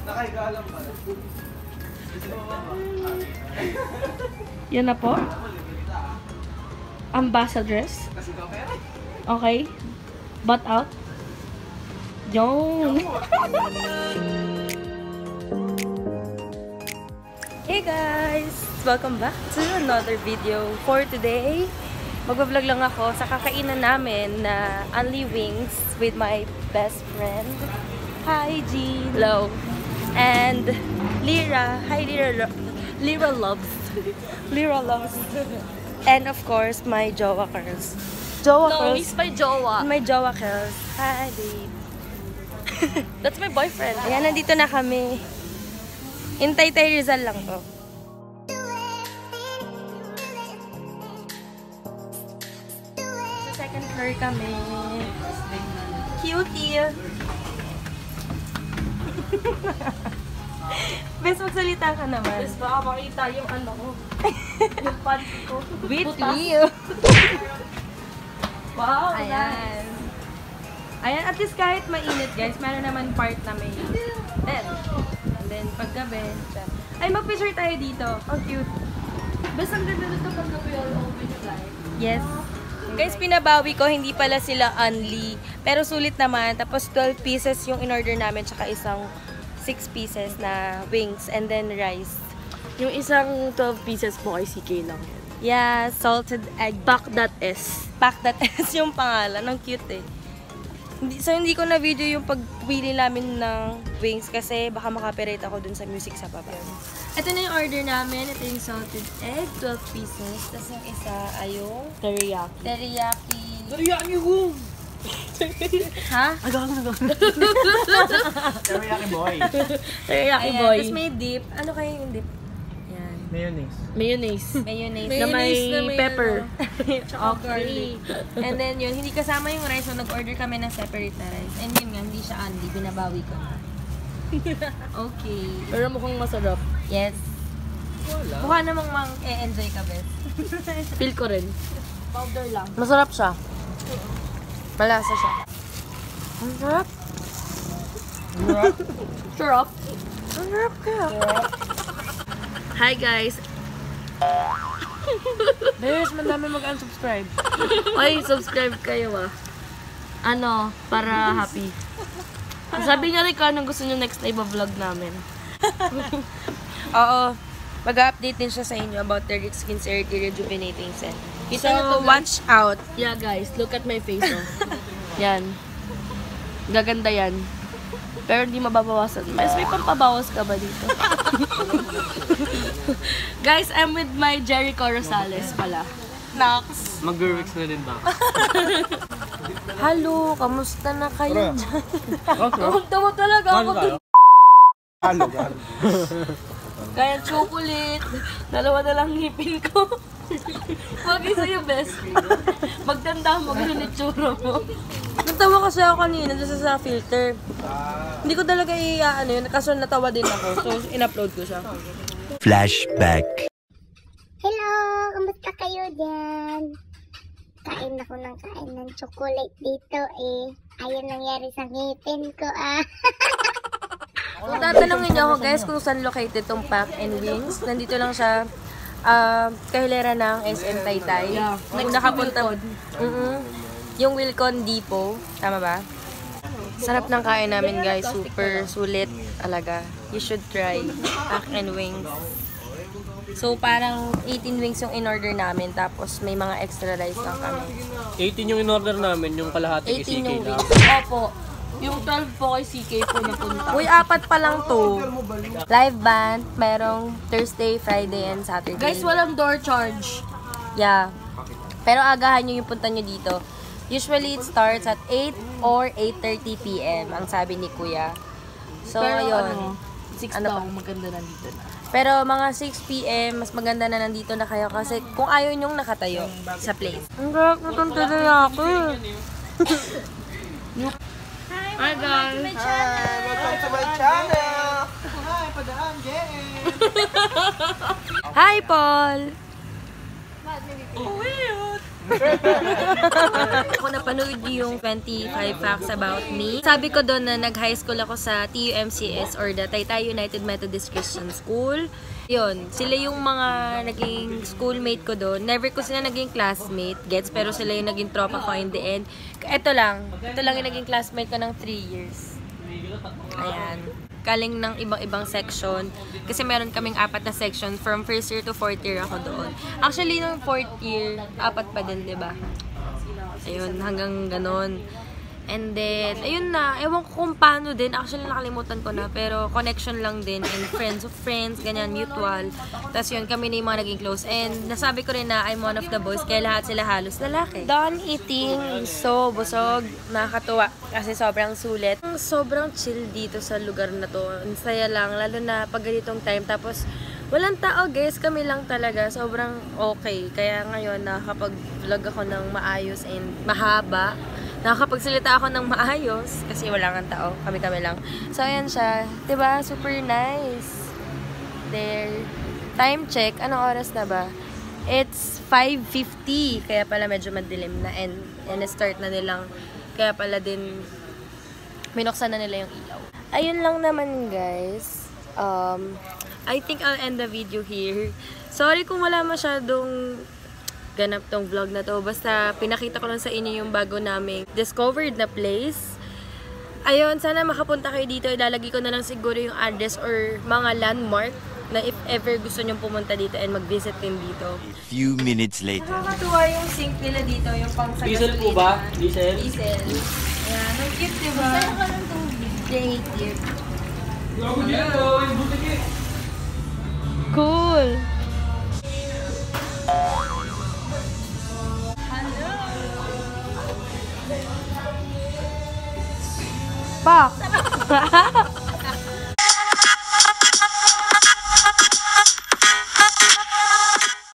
Nakaigalang pala. Yan na po. Ambassadress. Okay. Butt out. Yun. Hey guys! Welcome back to another video. For today, magbablog lang ako sa kakainan namin na Only Wings with my best friend. Hi, Jean! Hello! And Lyra. Hi, Lyra. Lyra loves. Lyra loves. And of course, my jowa girls. Jowa No, girls. he's my jowa. My jowa girls. Hi, babe. That's my boyfriend. Ayan, nandito na kami. In Taytay Rizal lang to. Sa second floor kami. Cutie! Bes, magsalita ka naman. Bes, baka makita yung ano ko. Yung panty ko. With Butas. you! Wow, Ayan. Ayan, at least kahit mainit guys, meron naman part na may bed. And then, paggabi, ay, mag-picture tayo dito. Ang cute. Bes, ang ganda nito paggabi all open yung light. Yes. Guys, pinabawi ko, hindi pala sila only. Pero sulit naman. Tapos 12 pieces yung in-order namin, tsaka isang 6 pieces na wings and then rice. Yung isang 12 pieces po kay CK lang yan. Yeah, salted egg. Pack.s. Pack.s yung pangalan. Ang cute eh. Hindi ko na video yung pagpili namin ng wings kasi baka makapirate ako dun sa music sa baba. Ito na yung order namin. Ito yung salted egg, 12 pieces. Tapos yung isa ay yung Teriyaki. teriyaki. Teriyaki ko! Ha? Teriyaki boy. Teriyaki Ayan, boy. tapos may dip. Ano kaya yung dip? Yan. Mayonnaise. Mayonnaise. Mayonnaise. Na may Mayonnaise pepper. Tsaka garlic. And then yun, hindi kasama yung rice. So nag-order kami ng separate na rice. And yun nga, hindi siya only. Binabawi ko. Okay. Pero mukhang masarap. Yes. Wala. Mukha namang mang-e-enjoy ka, Bes. Feel ko rin. Powder lang. Masarap siya. Malasa siya. Ang sarap. Sarap. Ang sarap kaya. Hi guys. Bes, madami mag-unsubscribe. Oy, subscribe kayo ah. Ano, para happy. Sabi niya rin kung anong gusto niyo next na i-vlog namin. Oo. Mag-update din siya sa inyo about their skin sincerity rejuvenating set. Kita So, niyo to, guys. watch out. Yeah guys, look at my face oh. Yan. Gaganda yan. Pero hindi mababawasan. Mas may pampabawas ka ba dito? Guys, I'm with my Jericho Rosales pala. Nox. Mag-works na din ba? Hello, kamusta na kayo dyan? Tawa talaga ako dun. Halo. Kaya chocolate. Dalawa na lang ngipin ko. Wag isa yung best. Magtanda mo, ganun yung tsura mo. Natawa kasi ako kanina dyan sa filter. Hindi ko talaga ano yun, kaso natawa din ako. So, in-upload ko siya. Flashback. Hello! Kamusta kayo dyan? Kain ako ng chocolate dito eh. Ayun nangyari sa ngipin ko ah. Kung tatanungin niyo ako guys kung saan located tong Pack and Wings, nandito lang siya kahilera ng SM Taytay. Yeah. Kung nakapunta, yung Wilcon Depot, tama ba? Sarap ng kain namin guys, super sulit talaga. You should try Pack and Wings. So parang 18 wings yung in-order namin, tapos may mga extra rice lang kami. 18 yung in-order namin, yung kalahati 18 kay CK yung lang. wings. Opo. Yung 12 po kay CK po napunta. Uy, 4 pa lang to. Live band, merong Thursday, Friday, and Saturday. Guys, walang door charge. Yeah. Pero agahan nyo yung punta nyo dito. Usually, it starts at 8 or 8:30 p.m. ang sabi ni Kuya. So, Pero ayun. 6 Ano daw, pa? maganda nandito na. Pero mga 6 p.m., mas maganda na nandito na kayo kasi kung ayaw nyong nakatayo sa place. Ang garap na itong ako. Hi guys! Hi! Welcome to my channel! Hi, Padaan Gang! Hi, Paul! Ako napanood yung 25 Facts About Me. Sabi ko doon na nag-high school ako sa TUMCS or the Taytay United Methodist Christian School. Yun, sila yung mga naging schoolmate ko doon. Never ko sila naging classmate, gets, pero sila yung naging tropa ko in the end. Ito lang yung naging classmate ko ng 3 years. Ayan. Galing ng ibang section. Kasi meron kaming 4 na section. From 1st year to 4th year ako doon. Actually, nung 4th year, 4 pa din, diba? Ayun, hanggang ganon. And then, ayun na. Ewan ko kung paano din. Actually, nakalimutan ko na. Pero, connection lang din. And friends of friends, ganyan, mutual. Tapos yun, kami na yung mga naging close. And nasabi ko rin na I'm one of the boys. Kaya lahat sila halos lalaki. Done eating. So, busog. Nakakatuwa. Kasi sobrang sulit. Sobrang chill dito sa lugar na to. Ang saya lang. Lalo na pag ganitong time. Tapos, walang tao, guys. Kami lang talaga. Sobrang okay. Kaya ngayon, nakakapag-vlog ako ng maayos and mahaba. Nakakapagsalita ako ng maayos kasi wala kang tao. Kami-kami lang. So, ayan siya. Diba? Super nice. There. Time check. Anong oras na ba? It's 5:50. Kaya pala medyo madilim na. And start na nilang. Kaya pala din minuksan na nila yung ilaw. Ayun lang naman, guys. I think I'll end the video here. Sorry kung wala masyadong ganap tong vlog na to. Basta pinakita ko lang sa inyo yung bago naming discovered na place. Ayun, sana makapunta kayo dito. Ilalagay ko na lang siguro yung address or mga landmark na if ever gusto nyong pumunta dito and mag-visit din dito. A few minutes later. Nakakatuwa yung sink nila dito, yung pang sa Diesel po ba? Diesel? Diesel. Ayan, ang cute, diba? Saan ka lang tubig? Creative. Cool! Pak!